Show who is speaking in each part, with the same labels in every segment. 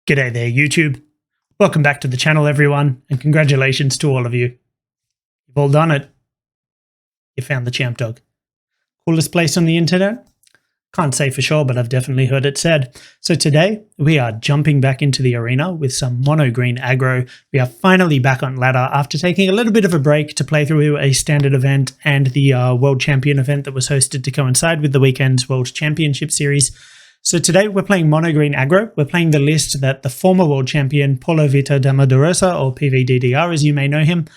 Speaker 1: G'day there, YouTube. Welcome back to the channel, everyone, and congratulations to all of you. You've all done it. You found the champ dog. Coolest place on the internet? Can't say for sure, but I've definitely heard it said. So today, we are jumping back into the arena with some MonoGreen aggro. We are finally back on ladder after taking a little bit of a break to play through a standard event and the World Champion event that was hosted to coincide with the weekend's World Championship Series. So today we're playing MonoGreen aggro. We're playing the list that the former world champion Paulo Vitor Damadurosa, or PVDDR as you may know him,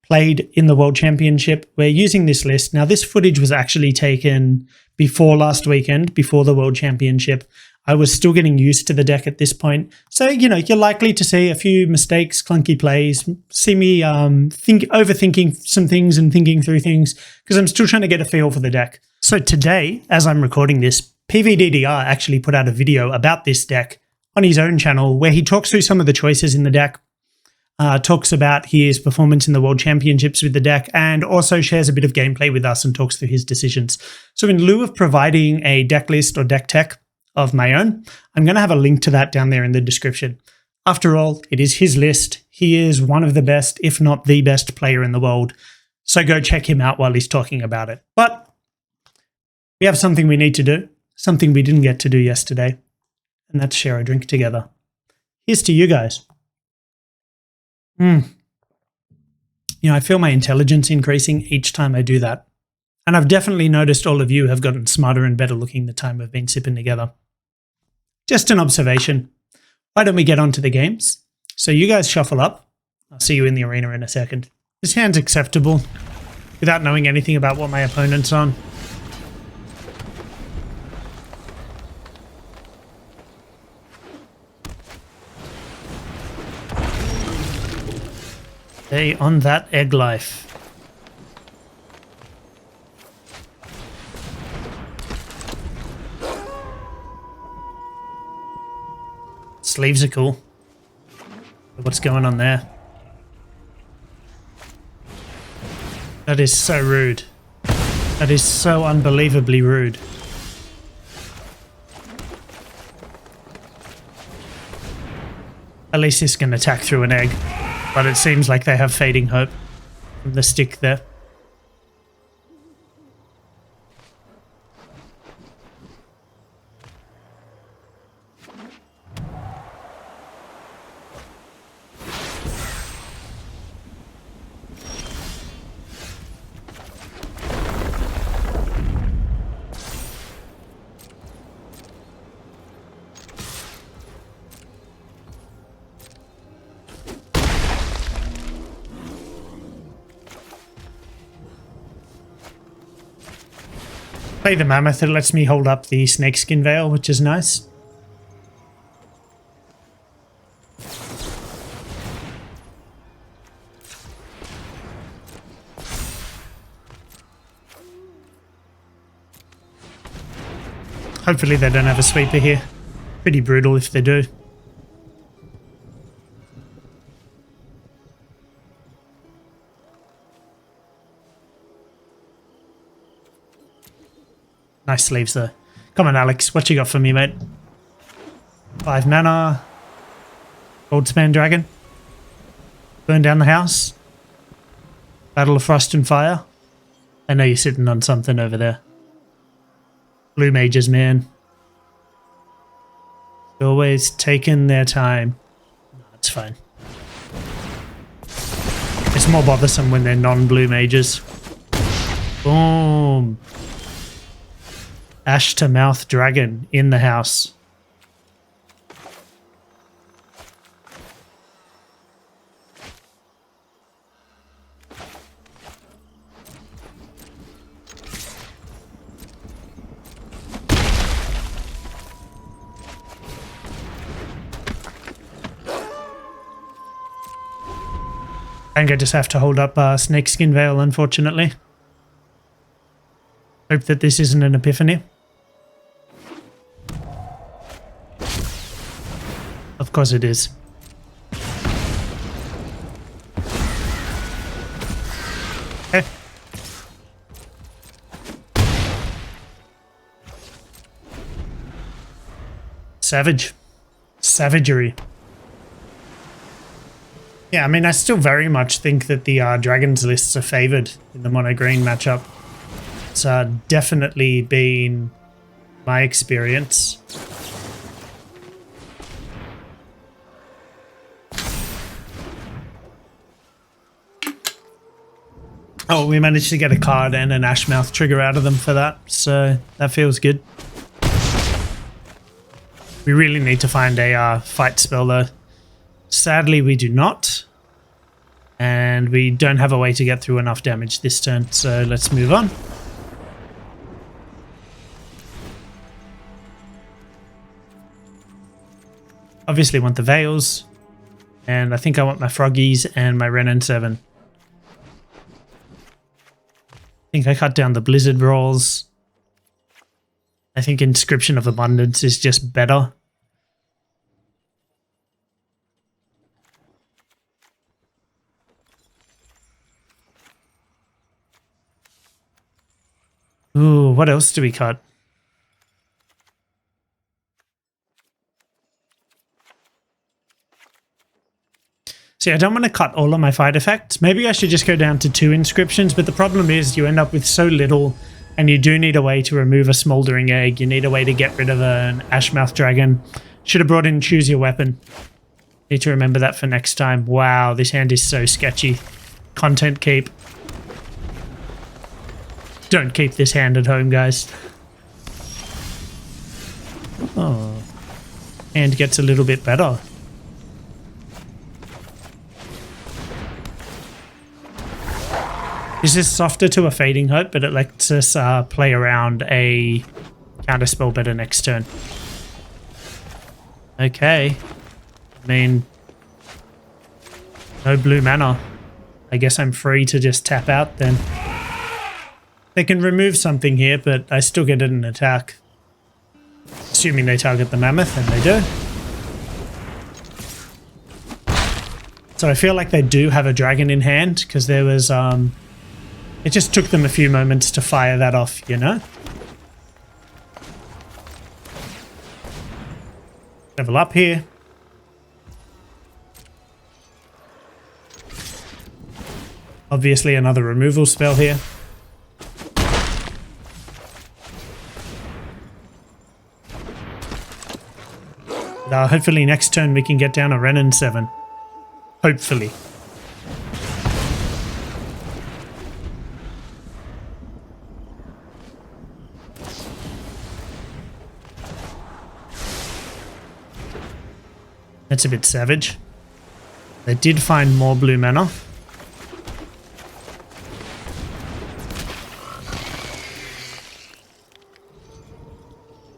Speaker 1: played in the World Championship. We're using this list. Now this footage was actually taken before last weekend, before the World Championship. I was still getting used to the deck at this point. So, you know, you're likely to see a few mistakes, clunky plays, see me overthinking some things and thinking through things because I'm still trying to get a feel for the deck. So today, as I'm recording this, PVDDR actually put out a video about this deck on his own channel where he talks through some of the choices in the deck, talks about his performance in the World Championships with the deck, and also shares a bit of gameplay with us and talks through his decisions. So in lieu of providing a deck list or deck tech of my own, I'm going to have a link to that down there in the description. After all, it is his list. He is one of the best, if not the best player in the world. So go check him out while he's talking about it. But we have something we need to do. Something we didn't get to do yesterday, and that's share a drink together. Here's to you guys. You know, I feel my intelligence increasing each time I do that. And I've definitely noticed all of you have gotten smarter and better looking the time we've been sipping together. Just an observation. Why don't we get on to the games? So you guys shuffle up. I'll see you in the arena in a second. This hand's acceptable without knowing anything about what my opponent's on. Hey, on that egg life. Sleeves are cool. What's going on there? That is so rude. That is so unbelievably rude. At least this can attack through an egg. But it seems like they have fading hope from the stick there. Play the Mammoth, it lets me hold up the Snakeskin Veil, which is nice. Hopefully they don't have a sweeper here. Pretty brutal if they do. Nice sleeves though. Come on, Alex. What you got for me, mate? 5 mana. Goldspan Dragon. Burn down the house. Battle of Frost and Fire. I know you're sitting on something over there. Blue mages, man. Always taking their time. No, it's fine. It's more bothersome when they're non-blue mages. Boom. Ash to Mouth Dragon in the house. I think I just have to hold up Snakeskin Veil, unfortunately. Hope that this isn't an epiphany. Of course it is. Okay. Savage. Savagery. Yeah, I mean, I still very much think that the Dragons lists are favored in the mono-green matchup. It's definitely been my experience. Oh, we managed to get a card and an Ashmouth trigger out of them for that, so that feels good. We really need to find a fight spell though. Sadly, we do not. And we don't have a way to get through enough damage this turn, so let's move on. Obviously want the Veils. And I think I want my Froggies and my Renin 7. I think I cut down the Blizzard rolls. I think Inscription of Abundance is just better. Ooh, what else do we cut? See, I don't want to cut all of my fight effects. Maybe I should just go down to 2 inscriptions, but the problem is you end up with so little, and you do need a way to remove a Smoldering Egg. You need a way to get rid of an Ashmouth Dragon. Should have brought in Choose Your Weapon. Need to remember that for next time. Wow, this hand is so sketchy. Content keep. Don't keep this hand at home, guys. Oh. Hand gets a little bit better. This is softer to a Fading Hope, but it lets us play around a counterspell better next turn. Okay. I mean, no blue mana. I guess I'm free to just tap out then. They can remove something here, but I still get an attack. Assuming they target the Mammoth, and they do. So I feel like they do have a dragon in hand, because there was... it just took them a few moments to fire that off, you know? Level up here. Obviously another removal spell here. Hopefully next turn we can get down a Renin 7. Hopefully. That's a bit savage. They did find more blue mana.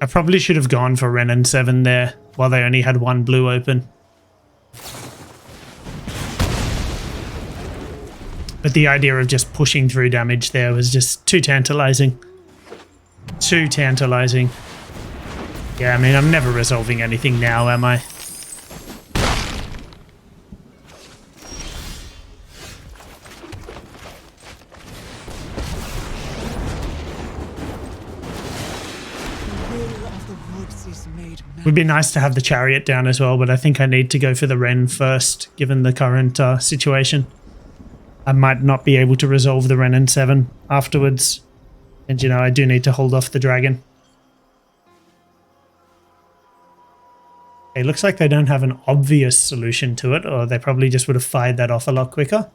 Speaker 1: I probably should have gone for Renin 7 there while they only had 1 blue open. But the idea of just pushing through damage there was just too tantalizing. Too tantalizing. Yeah, I mean, I'm never resolving anything now, am I? Would be nice to have the Chariot down as well, but I think I need to go for the Ren first, given the current situation. I might not be able to resolve the Renin 7 afterwards. And, you know, I do need to hold off the dragon. It looks like they don't have an obvious solution to it, or they probably just would have fired that off a lot quicker.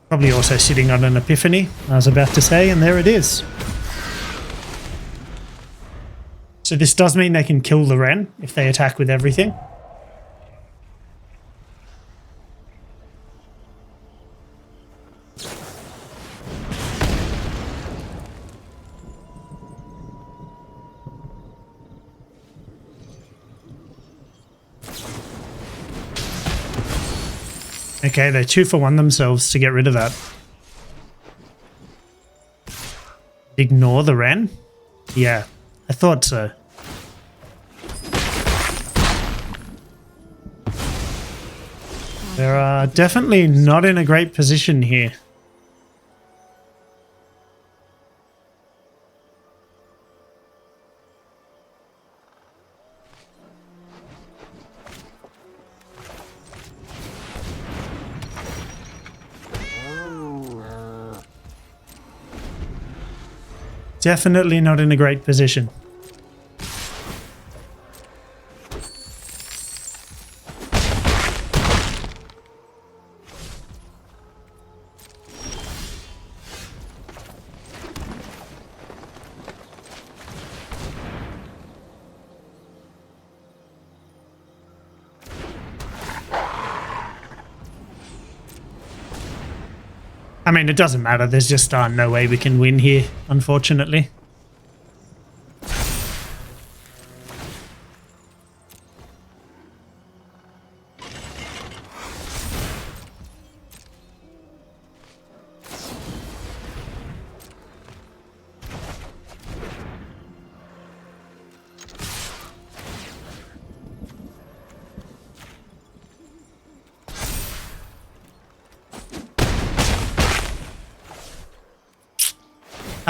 Speaker 1: Probably also sitting on an Epiphany, I was about to say, and there it is. So this does mean they can kill the Ren if they attack with everything. Okay, they 2-for-1 themselves to get rid of that. Ignore the Ren? Yeah, I thought so. They're definitely not in a great position here. Definitely not in a great position. I mean, it doesn't matter. There's just no way we can win here, unfortunately.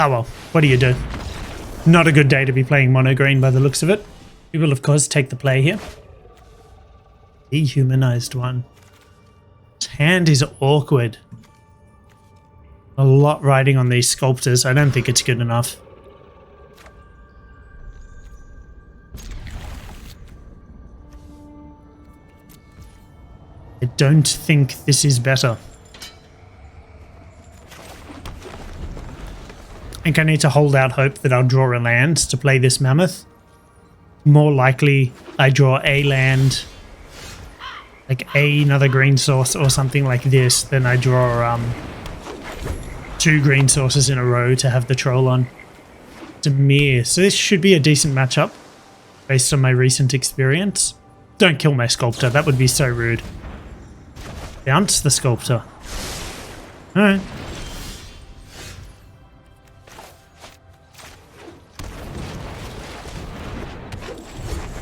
Speaker 1: Oh well, what do you do? Not a good day to be playing MonoGreen by the looks of it. We will of course take the play here. Dehumanized one. His hand is awkward. A lot riding on these sculptors. I don't think it's good enough. I don't think this is better. I think I need to hold out hope that I'll draw a land to play this mammoth. More likely I draw a land, like another green source or something like this, than I draw 2 green sources in a row to have the troll on. Demir. So this should be a decent matchup based on my recent experience. Don't kill my Sculptor, that would be so rude. Bounce the Sculptor. Alright.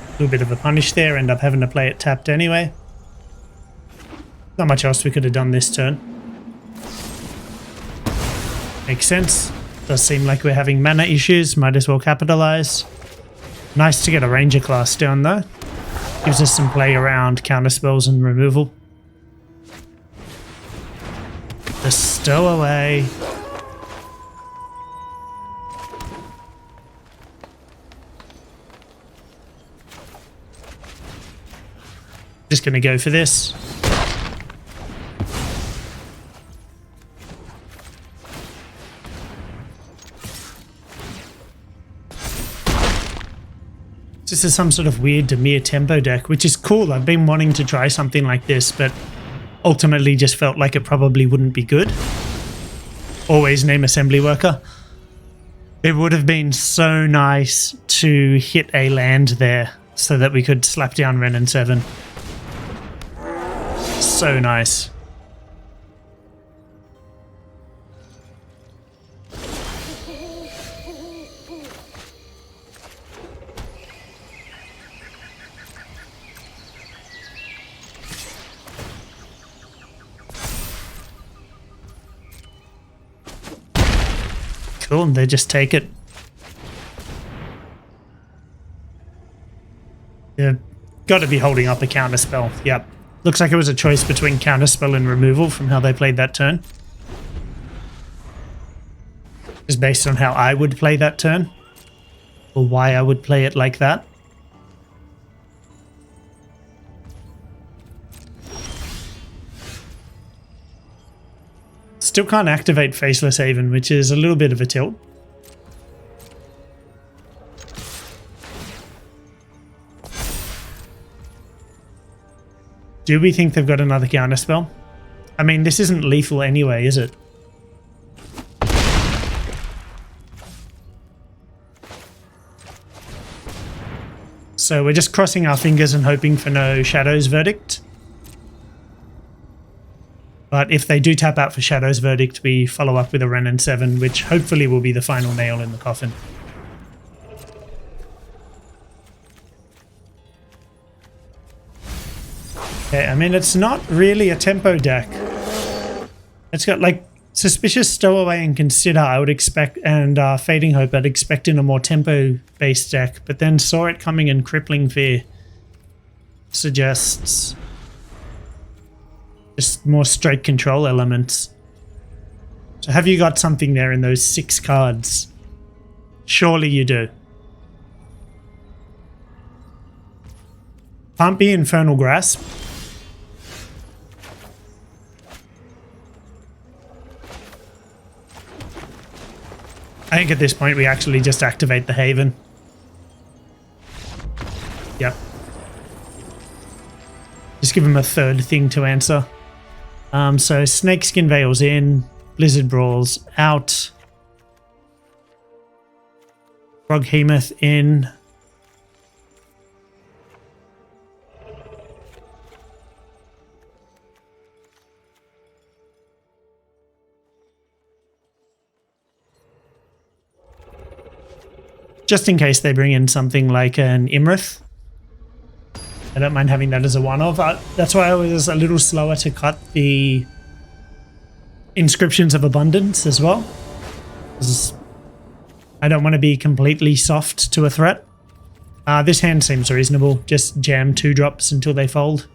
Speaker 1: A little bit of a punish there, end up having to play it tapped anyway. Not much else we could have done this turn. Makes sense. Does seem like we're having mana issues, might as well capitalize. Nice to get a Ranger class down though. Gives us some play around counterspells and removal. The stowaway. Just going to go for this. This is some sort of weird Demir tempo deck, which is cool. I've been wanting to try something like this, but ultimately just felt like it probably wouldn't be good. Always name assembly worker. It would have been so nice to hit a land there so that we could slap down Ren and 7. So nice. Cool, they just take it. They've got to be holding up a counterspell. Yep. Looks like it was a choice between counterspell and removal from how they played that turn. Just based on how I would play that turn. Or why I would play it like that. Still can't activate Faceless Haven, which is a little bit of a tilt. Do we think they've got another counterspell? I mean, this isn't lethal anyway, is it? So we're just crossing our fingers and hoping for no Shadow's Verdict. But if they do tap out for Shadow's Verdict, we follow up with a Ren and 7, which hopefully will be the final nail in the coffin. Okay, I mean, it's not really a tempo deck. It's got like Suspicious, Stowaway, and Consider, I would expect, and Fading Hope, I'd expect in a more tempo-based deck, but then saw it coming in Crippling Fear. Suggests just more straight control elements. So have you got something there in those 6 cards? Surely you do. Can't be Infernal Grasp. I think at this point we actually just activate the Haven. Yep. Just give him a third thing to answer. So Snakeskin Veils in, Blizzard Brawls out, Froghemoth in. Just in case they bring in something like an Imrith. I don't mind having that as a one-off. That's why I was a little slower to cut the Inscriptions of Abundance as well. I don't want to be completely soft to a threat. This hand seems reasonable. Just jam 2 drops until they fold.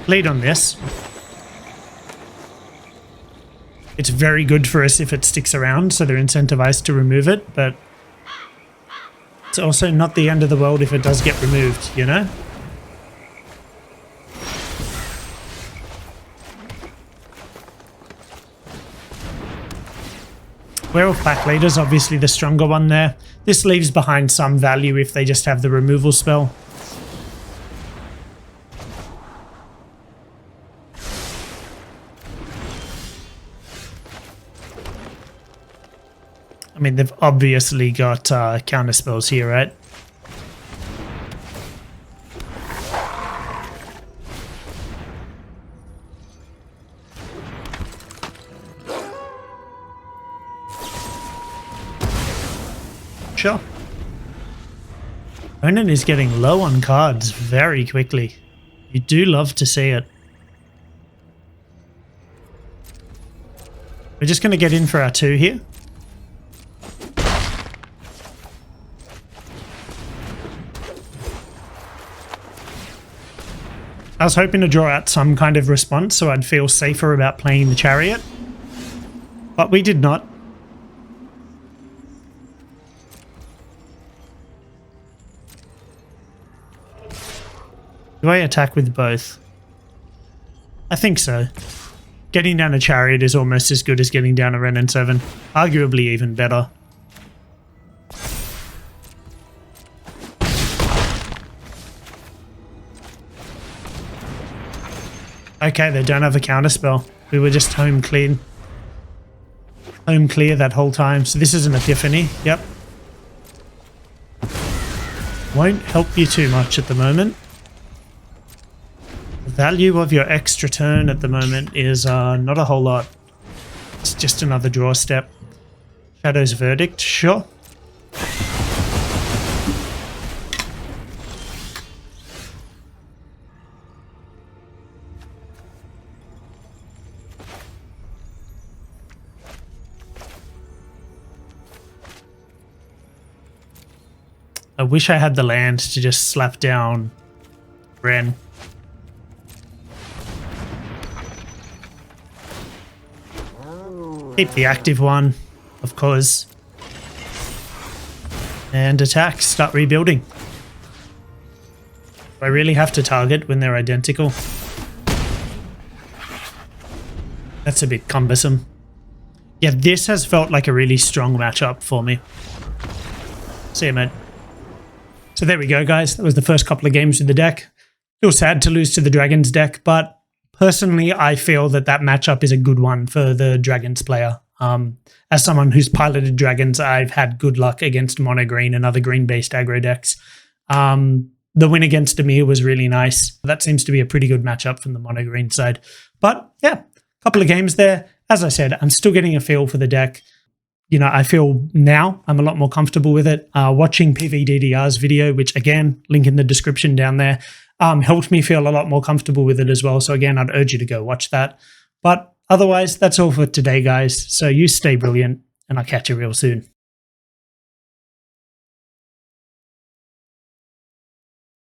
Speaker 1: Lead on this. It's very good for us if it sticks around, so they're incentivized to remove it, but it's also not the end of the world if it does get removed, you know? Werewolf Pack Leader's obviously the stronger one there. This leaves behind some value if they just have the removal spell. I mean, they've obviously got counter spells here, right? Sure. Onan is getting low on cards very quickly. You do love to see it. We're just going to get in for our 2 here. I was hoping to draw out some kind of response so I'd feel safer about playing the Chariot, but we did not. Do I attack with both? I think so. Getting down a Chariot is almost as good as getting down a Ren and 7, arguably even better. Okay, they don't have a counterspell. We were just home clear that whole time. So this is an Epiphany. Yep. Won't help you too much at the moment. The value of your extra turn at the moment is not a whole lot. It's just another draw step. Shadow's Verdict, sure. I wish I had the land to just slap down Ren. Keep the active one, of course. And attack, start rebuilding. I really have to target when they're identical. That's a bit cumbersome. Yeah, this has felt like a really strong matchup for me. See you, mate. So there we go, guys. That was the first couple of games with the deck. Feel sad to lose to the Dragons deck, but personally, I feel that that matchup is a good one for the Dragons player. As someone who's piloted Dragons, I've had good luck against MonoGreen and other green-based aggro decks. The win against Amir was really nice. That seems to be a pretty good matchup from the MonoGreen side. But yeah, a couple of games there. As I said, I'm still getting a feel for the deck. You know, I feel now I'm a lot more comfortable with it. Watching PVDDR's video, which again, link in the description down there, helped me feel a lot more comfortable with it as well. So again, I'd urge you to go watch that. But otherwise, that's all for today, guys. So you stay brilliant, and I'll catch you real soon.